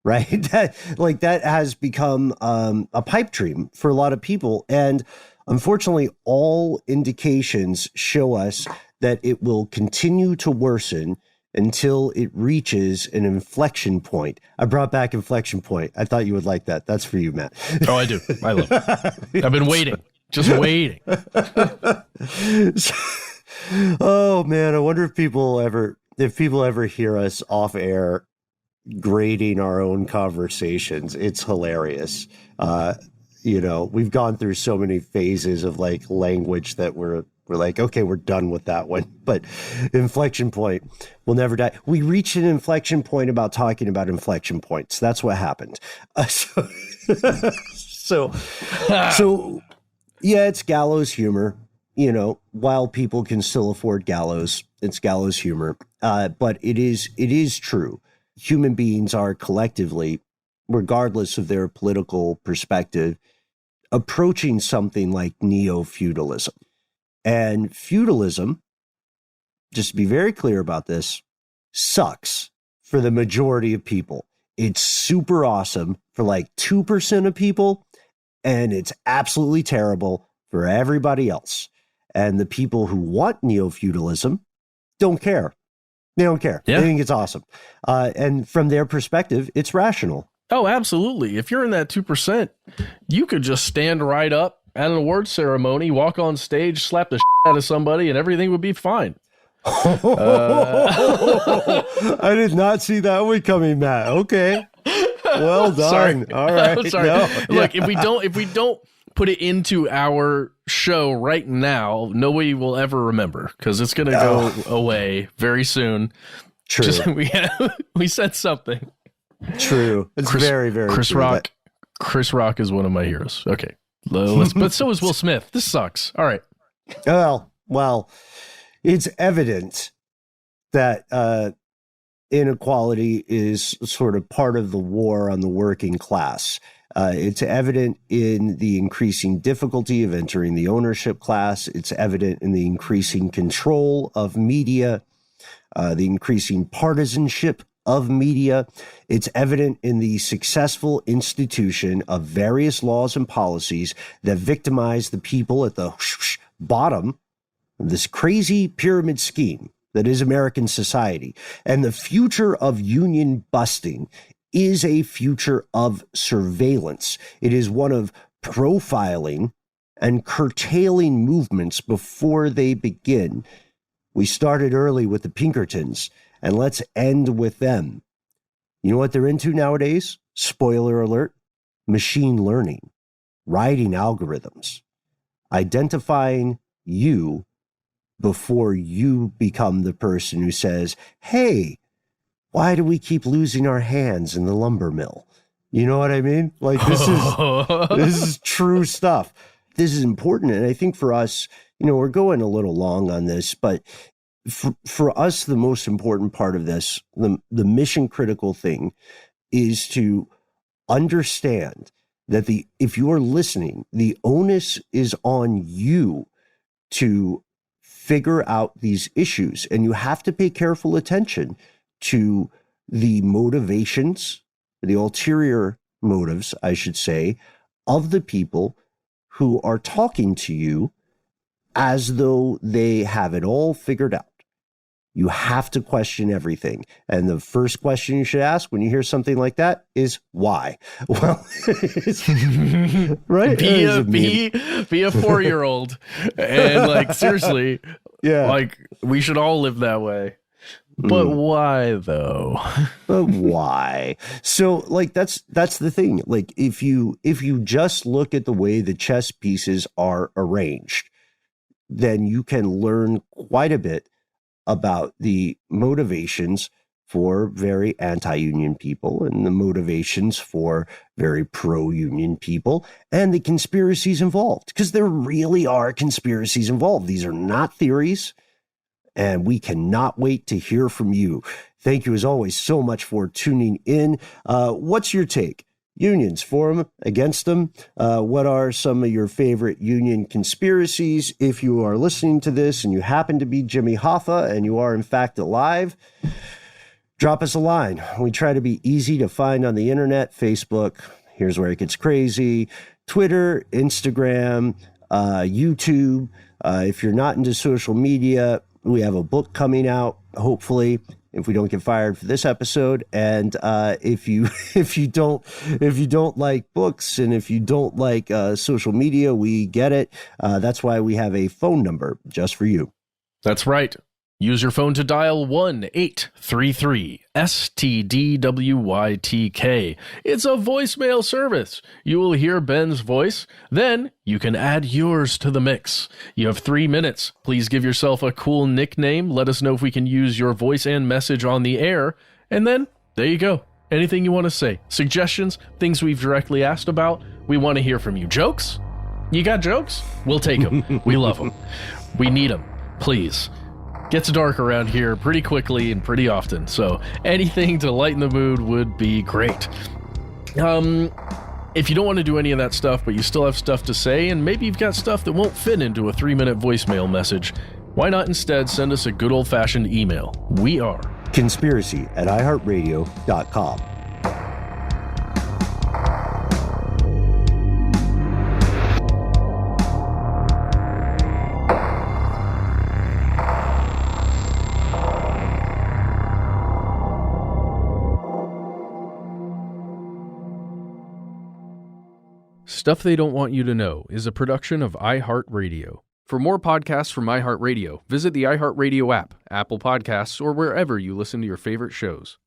right? That has become a pipe dream for a lot of people. And unfortunately, all indications show us that it will continue to worsen until it reaches an inflection point. I brought back inflection point. I thought you would like that. That's for you, Matt. Oh, I do. I love it. I've been waiting. Just waiting. Oh man, I wonder if people ever hear us off air grading our own conversations. It's hilarious. We've gone through so many phases of like language that we're like, okay, we're done with that one. But inflection point will never die. We reached an inflection point about talking about inflection points. That's what happened. So yeah, it's gallows humor. While people can still afford gallows, it's gallows humor. But it is true. Human beings are collectively, regardless of their political perspective, approaching something like neo-feudalism. And feudalism, just to be very clear about this, sucks for the majority of people. It's super awesome for like 2% of people, and it's absolutely terrible for everybody else. And the people who want neo-feudalism don't care. They don't care. Yeah. They think it's awesome. And from their perspective, it's rational. Oh, absolutely. If you're in that 2%, you could just stand right up at an award ceremony, walk on stage, slap the shit out of somebody, and everything would be fine. I did not see that one coming, Matt. Okay. Well done. Sorry. All right. I'm sorry. No, Look, yeah. if we don't put it into our show right now, nobody will ever remember because it's going to go away very soon. True. We said something. True. It's very, very Chris true. Rock. Chris Rock is one of my heroes. Okay. But so is Will Smith. This sucks. All right. Well, it's evident that inequality is sort of part of the war on the working class. It's evident in the increasing difficulty of entering the ownership class. It's evident in the increasing control of media, the increasing partisanship of media. It's evident in the successful institution of various laws and policies that victimize the people at the bottom of this crazy pyramid scheme that is American society. And the future of union busting is a future of surveillance. It is one of profiling and curtailing movements before they begin. We started early with the Pinkertons, and let's end with them. You know what they're into nowadays? Spoiler alert: machine learning, writing algorithms, identifying you before you become the person who says, hey, why do we keep losing our hands in the lumber mill? You know what I mean? Like, this is true stuff. This is important. And I think for us, we're going a little long on this, but for us, the most important part of this, the mission critical thing, is to understand that if you are listening, the onus is on you to figure out these issues, and you have to pay careful attention to the motivations, the ulterior motives, I should say, of the people who are talking to you as though they have it all figured out. You have to question everything. And the first question you should ask when you hear something like that is why? Well, right? Be a 4-year-old. And seriously, yeah. We should all live that way. But why though? But why? So that's the thing. If you just look at the way the chess pieces are arranged, then you can learn quite a bit about the motivations for very anti-union people and the motivations for very pro-union people and the conspiracies involved, because there really are conspiracies involved. These are not theories, and we cannot wait to hear from you. Thank you, as always, so much for tuning in. What's your take? Unions, for them, against them? What are some of your favorite union conspiracies? If you are listening to this and you happen to be Jimmy Hoffa and you are in fact alive, drop us a line. We try to be easy to find on the internet. Facebook, here's where it gets crazy. Twitter, Instagram, YouTube. If you're not into social media, we have a book coming out, hopefully, if we don't get fired for this episode. And if you don't like books and if you don't like social media, we get it. That's why we have a phone number just for you. That's right. Use your phone to dial 1-833-STDWYTK. It's a voicemail service. You will hear Ben's voice. Then you can add yours to the mix. You have 3 minutes. Please give yourself a cool nickname. Let us know if we can use your voice and message on the air. And then there you go. Anything you want to say. Suggestions, things we've directly asked about. We want to hear from you. Jokes? You got jokes? We'll take them. We love them. We need them. Please. Gets dark around here pretty quickly and pretty often, so anything to lighten the mood would be great. If you don't want to do any of that stuff, but you still have stuff to say, and maybe you've got stuff that won't fit into a 3-minute voicemail message, why not instead send us a good old-fashioned email? We are conspiracy@iHeartRadio.com. Stuff They Don't Want You to Know is a production of iHeartRadio. For more podcasts from iHeartRadio, visit the iHeartRadio app, Apple Podcasts, or wherever you listen to your favorite shows.